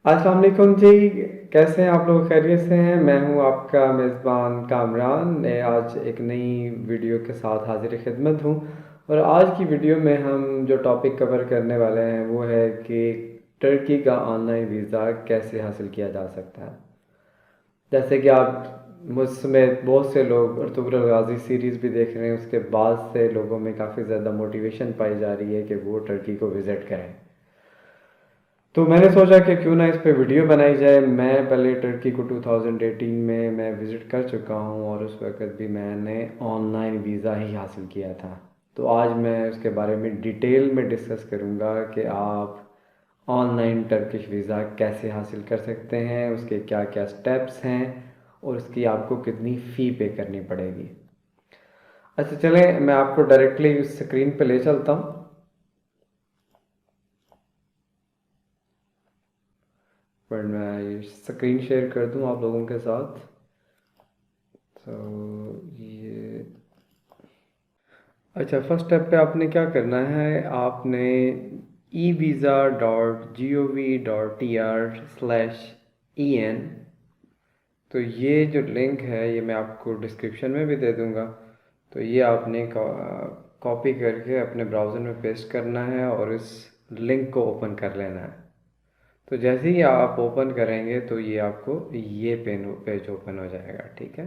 अस्सलाम वालेकुम जी। कैसे हैं आप लोग? खैरियत से हैं? मैं हूं आपका मेज़बान कामरान। मैं आज एक नई वीडियो के साथ हाजिर खिदमत हूं। और आज की वीडियो में हम जो टॉपिक कवर करने वाले हैं वो है कि टर्की का ऑनलाइन वीज़ा कैसे हासिल किया जा सकता है। जैसे कि आप मुझ समेत बहुत से लोग अर्तुगरुल गाज़ी सीरीज़ भी देख रहे हैं, उसके बाद से लोगों में काफ़ी ज़्यादा मोटिवेशन पाई जा रही है कि वो टर्की को विज़िट करें। तो मैंने सोचा कि क्यों ना इस पे वीडियो बनाई जाए। मैं पहले टर्की को 2018 में मैं विज़िट कर चुका हूँ और उस वक़्त भी मैंने ऑनलाइन वीज़ा ही हासिल किया था। तो आज मैं उसके बारे में डिटेल में डिस्कस करूँगा कि आप ऑनलाइन टर्किश वीज़ा कैसे हासिल कर सकते हैं, उसके क्या क्या स्टेप्स हैं और उसकी आपको कितनी फ़ी पे करनी पड़ेगी। अच्छा, चलें मैं आपको डायरेक्टली उस स्क्रीन पे ले चलता हूँ। पर मैं स्क्रीन शेयर कर दूँ आप लोगों के साथ। तो ये अच्छा, फर्स्ट स्टेप पे आपने क्या करना है, आपने evisa.gov.tr/en, तो ये जो लिंक है ये मैं आपको डिस्क्रिप्शन में भी दे दूंगा। तो ये आपने कॉपी करके अपने ब्राउज़र में पेस्ट करना है और इस लिंक को ओपन कर लेना है। तो जैसे ही आप ओपन करेंगे तो ये आपको ये पेज ओपन हो जाएगा, ठीक है।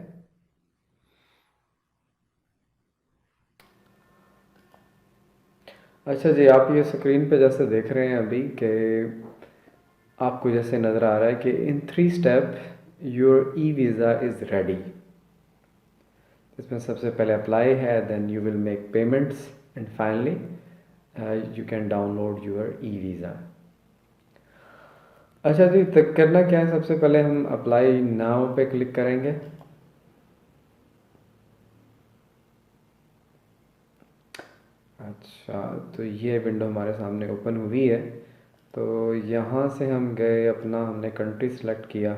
अच्छा जी, आप ये स्क्रीन पे जैसे देख रहे हैं अभी कि आपको जैसे नज़र आ रहा है कि in 3 step your e visa is ready. इसमें सबसे पहले अप्लाई है, then you will make payments and finally you can download your e visa. अच्छा जी, तो करना क्या है, सबसे पहले हम अप्लाई नाउ पे क्लिक करेंगे। अच्छा, तो ये विंडो हमारे सामने ओपन हुई है। तो यहाँ से हम गए, अपना हमने कंट्री सेलेक्ट किया।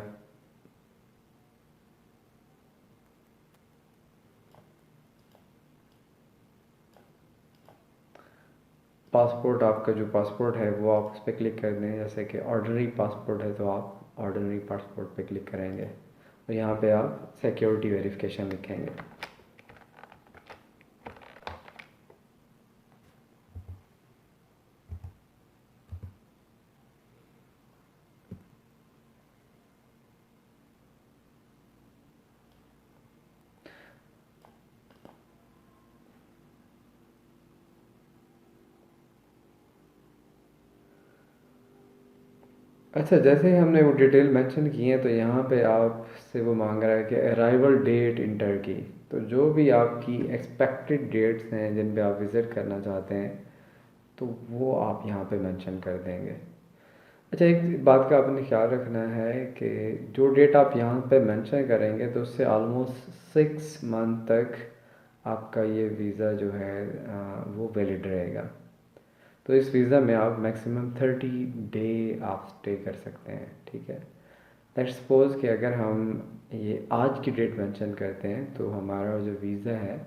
पासपोर्ट, आपका जो पासपोर्ट है वो आप उस पर क्लिक कर दें। जैसे कि ऑर्डिनरी पासपोर्ट है तो आप ऑर्डिनरी पासपोर्ट पे क्लिक करेंगे और यहाँ पे आप सिक्योरिटी वेरिफिकेशन लिखेंगे। अच्छा, जैसे ही हमने वो डिटेल मेंशन की है तो यहाँ पे आपसे वो मांग रहा है कि अराइवल डेट इन टर्की। तो जो भी आपकी एक्सपेक्टेड डेट्स हैं जिन पे आप विज़िट करना चाहते हैं तो वो आप यहाँ पे मेंशन कर देंगे। अच्छा, एक बात का आपने ख्याल रखना है कि जो डेट आप यहाँ पे मेंशन करेंगे तो उससे ऑलमोस्ट 6 मंथ तक आपका ये वीज़ा जो है वो वैलिड रहेगा। तो इस वीज़ा में आप मैक्सिमम 30 डे आप स्टे कर सकते हैं, ठीक है। लेट्स सपोज कि अगर हम ये आज की डेट मेंशन करते हैं तो हमारा जो वीज़ा है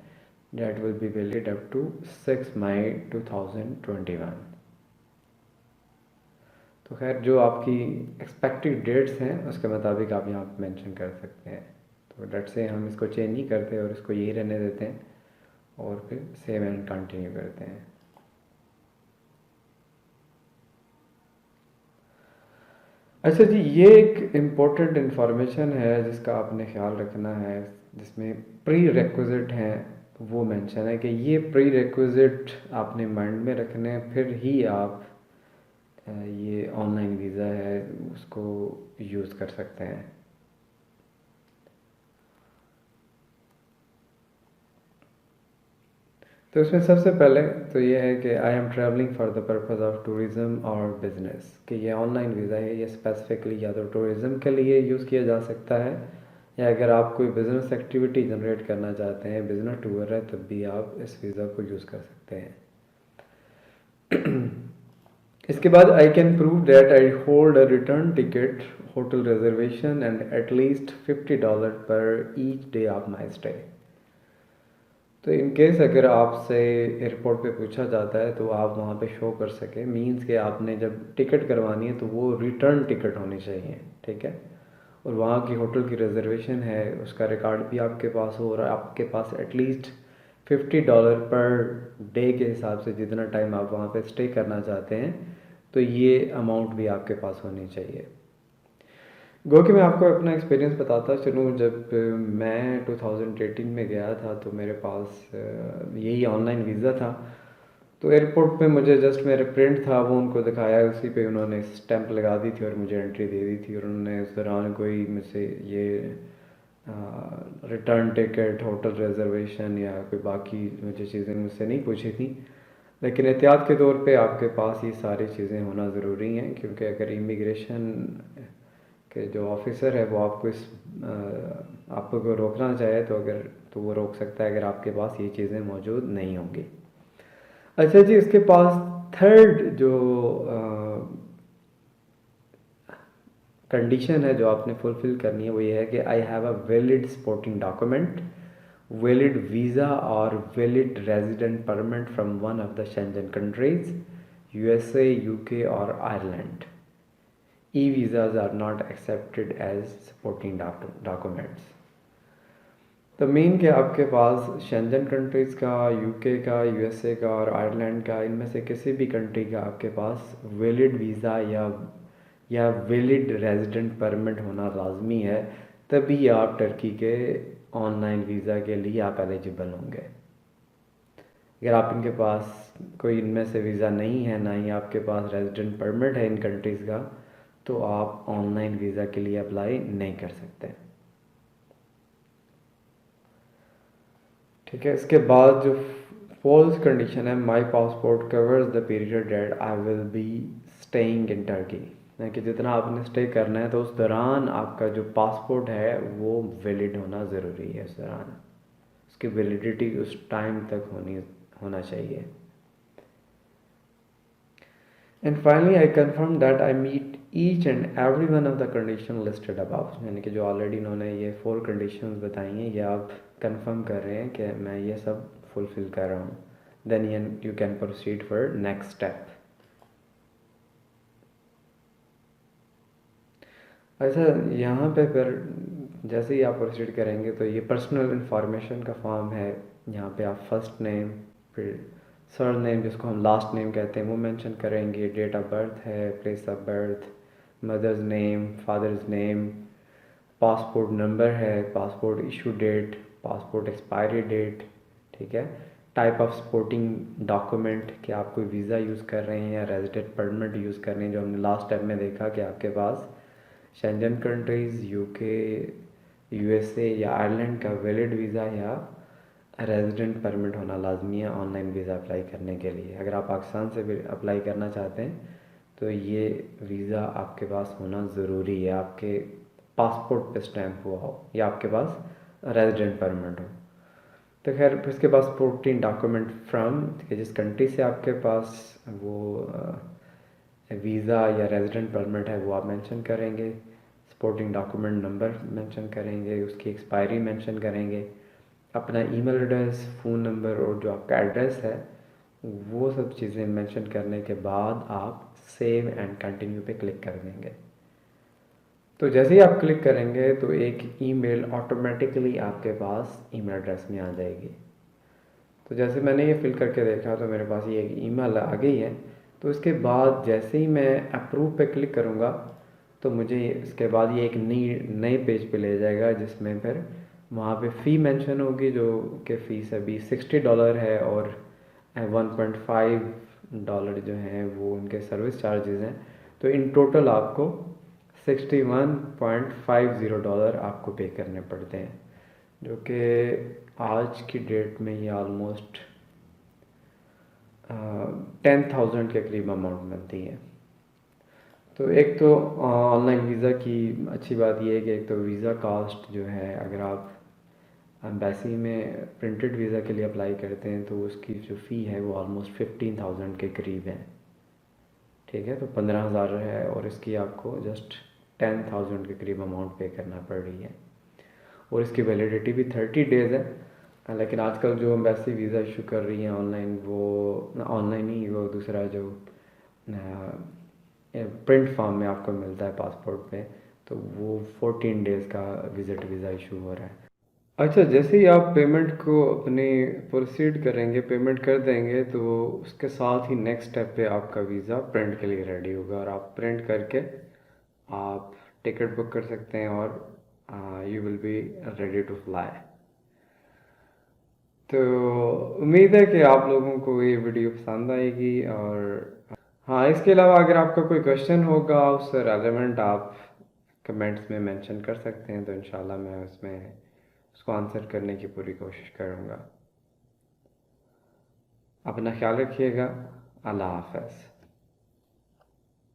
date will be valid up to 6 May 2021। तो खैर, जो आपकी एक्सपेक्टेड डेट्स हैं उसके मुताबिक आप यहाँ पर मेंशन कर सकते हैं। तो डेट से हम इसको चेंज नहीं करते और इसको यही रहने देते हैं और फिर सेव एंड कंटिन्यू करते हैं। अच्छा जी, ये एक इम्पोर्टेंट इन्फॉर्मेशन है जिसका आपने ख्याल रखना है, जिसमें प्री रिक्विज़िट हैं वो मेंशन है कि ये प्री रिक्विज़िट आपने माइंड में रखने हैं, फिर ही आप ये ऑनलाइन वीज़ा है उसको यूज़ कर सकते हैं। तो इसमें सबसे पहले तो ये है कि I am travelling for the purpose of tourism और बिज़नेस, कि ये ऑनलाइन वीज़ा है, ये स्पेसिफिकली या तो टूरिज़्म के लिए यूज़ किया जा सकता है या अगर आप कोई बिज़नेस एक्टिविटी जनरेट करना चाहते हैं, बिज़नेस टूर है, तब भी आप इस वीज़ा को यूज़ कर सकते हैं। इसके बाद I can prove that I hold a return ticket, hotel reservation and at least $50 पर each day of my stay. तो इन केस अगर आपसे एयरपोर्ट पे पूछा जाता है तो आप वहाँ पे शो कर सकें, मींस कि आपने जब टिकट करवानी है तो वो रिटर्न टिकट होनी चाहिए, ठीक है। और वहाँ की होटल की रिजर्वेशन है उसका रिकॉर्ड भी आपके पास हो, और आपके पास एटलीस्ट $50 पर डे के हिसाब से जितना टाइम आप वहाँ पे स्टे करना चाहते हैं तो ये अमाउंट भी आपके पास होनी चाहिए। गो कि मैं आपको अपना एक्सपीरियंस बताता चलूँ। जब मैं 2018 में गया था तो मेरे पास यही ऑनलाइन वीज़ा था। तो एयरपोर्ट पे मुझे जस्ट मेरा प्रिंट था वो उनको दिखाया, उसी पे उन्होंने स्टैंप लगा दी थी और मुझे एंट्री दे दी थी। और उन्होंने उस दौरान कोई मुझसे ये रिटर्न टिकट, होटल रिजर्वेशन या कोई बाकी मुझे चीज़ें मुझसे नहीं पूछी थी। लेकिन एहतियात के तौर पे आपके पास ये सारी चीज़ें होना ज़रूरी हैं, क्योंकि अगर इमिग्रेशन के जो ऑफिसर है वो आपको आपको रोकना चाहे तो वो रोक सकता है अगर आपके पास ये चीज़ें मौजूद नहीं होंगी। अच्छा जी, इसके पास थर्ड जो कंडीशन है जो आपने फुलफ़िल करनी है वो ये है कि I have a valid supporting document, valid visa और valid resident permit from one of the Schengen countries, USA, UK और Ireland. E visas are not accepted as supporting documents. तो मीन कि आपके पास शेंजन कंट्रीज़ का, UK का, USA का और आयरलैंड का, इनमें से किसी भी कंट्री का आपके पास वैलिड वीज़ा या वैलिड रेजिडेंट परमिट होना लाजमी है, तभी आप टर्की के ऑनलाइन वीज़ा के लिए आप एलिजिबल होंगे। अगर आप इनके पास कोई इनमें से वीज़ा नहीं है, ना ही आपके पास रेजिडेंट परमिट है इन कंट्रीज़ का, तो आप ऑनलाइन वीज़ा के लिए अप्लाई नहीं कर सकते, ठीक है। इसके बाद जो फोर्थ कंडीशन है, माई passport covers the period that I will be staying in Turkey, यानी कि जितना आपने स्टे करना है तो उस दौरान आपका जो पासपोर्ट है वो वैलिड होना ज़रूरी है। उस दौरान उसकी वैलिडिटी उस टाइम तक होना चाहिए। And finally I confirm that I meet each and every one of the condition listed above, यानी कि जो ऑलरेडी इन्होंने ये 4 कंडीशंस बताई हैं ये आप कंफर्म कर रहे हैं कि मैं ये सब फुलफ़िल कर रहा हूँ, then you can proceed for next step. अच्छा, यहाँ पे फिर जैसे ही आप प्रोसीड करेंगे तो ये पर्सनल इंफॉर्मेशन का फॉर्म है। यहाँ पे आप फर्स्ट नेम, फिर सर नेम जिसको हम लास्ट नेम कहते हैं वो मेंशन करेंगे, डेट ऑफ बर्थ है, place of birth, mother's name, father's name, passport number है, passport issue date, passport expiry date, ठीक है। टाइप ऑफ सपोर्टिंग डॉक्यूमेंट कि आप कोई वीज़ा यूज़ कर रहे हैं या रेजिडेंट परमिट यूज़ कर रहे हैं, जो हमने लास्ट टाइम में देखा कि आपके पास शेंजन कंट्रीज़, यूके, यूएसए या आयरलैंड का वैलिड वीज़ा या रेजिडेंट परमिट होना लाजमी है ऑनलाइन वीज़ा अप्लाई करने के लिए। अगर आप पाकिस्तान से भी अप्लाई करना चाहते हैं तो ये वीज़ा आपके पास होना ज़रूरी है, आपके पासपोर्ट पे स्टैम्प हुआ हो या आपके पास रेजिडेंट परमिट हो। तो खैर फिर इसके पास सपोर्टिंग डॉक्यूमेंट फ्रॉम, जिस कंट्री से आपके पास वो वीज़ा या रेजिडेंट परमिट है वो आप मेंशन करेंगे, सपोर्टिंग डॉक्यूमेंट नंबर मेंशन करेंगे, उसकी एक्सपायरी मेंशन करेंगे, अपना ईमेल एड्रेस, फ़ोन नंबर और जो आपका एड्रेस है वो सब चीज़ें मेंशन करने के बाद आप सेव एंड कंटिन्यू पे क्लिक कर देंगे। तो जैसे ही आप क्लिक करेंगे तो एक ईमेल ऑटोमेटिकली आपके पास ईमेल एड्रेस में आ जाएगी। तो जैसे मैंने ये फिल करके देखा तो मेरे पास ये एक ईमेल आ गई है। तो इसके बाद जैसे ही मैं अप्रूव पे क्लिक करूँगा तो मुझे इसके बाद ये एक नए पेज पे ले जाएगा, जिसमें फिर वहाँ पे फ़ी मेंशन होगी, जो कि फ़ीस अभी $60 है और $1.5 जो हैं वो उनके सर्विस चार्जेस हैं। तो इन टोटल आपको $61.50 आपको पे करने पड़ते हैं, जो कि आज की डेट में ये ऑलमोस्ट 10,000 के करीब अमाउंट बनती है। तो एक तो ऑनलाइन वीज़ा की अच्छी बात यह है कि एक तो वीज़ा कास्ट जो है, अगर आप एम्बेसी में प्रिंटेड वीज़ा के लिए अप्लाई करते हैं तो उसकी जो फ़ी है वो ऑलमोस्ट 15,000 के करीब है, ठीक है। तो 15,000 है और इसकी आपको जस्ट 10,000 के करीब अमाउंट पे करना पड़ रही है, और इसकी वैलिडिटी भी 30 डेज़ है। लेकिन आजकल जो एम्बेसी वीज़ा इशू कर रही हैं ऑनलाइन, वो ऑनलाइन ही, वो दूसरा जो प्रिंट फॉर्म में आपको मिलता है पासपोर्ट पे, तो वो 14 डेज़ का विज़िट वीज़ा इशू हो रहा है। अच्छा, जैसे ही आप पेमेंट को अपनी प्रोसीड करेंगे, पेमेंट कर देंगे, तो उसके साथ ही नेक्स्ट स्टेप पे आपका वीज़ा प्रिंट के लिए रेडी होगा और आप प्रिंट करके आप टिकट बुक कर सकते हैं और you will be ready to fly. तो उम्मीद है कि आप लोगों को ये वीडियो पसंद आएगी। और हाँ, इसके अलावा अगर आपका कोई क्वेश्चन होगा उससे रेलेवेंट, आप कमेंट्स में मेंशन कर सकते हैं, तो इंशाल्लाह मैं उसमें उसको आंसर करने की पूरी कोशिश करूँगा। अपना ख्याल रखिएगा। अल्लाह हाफ़िज़।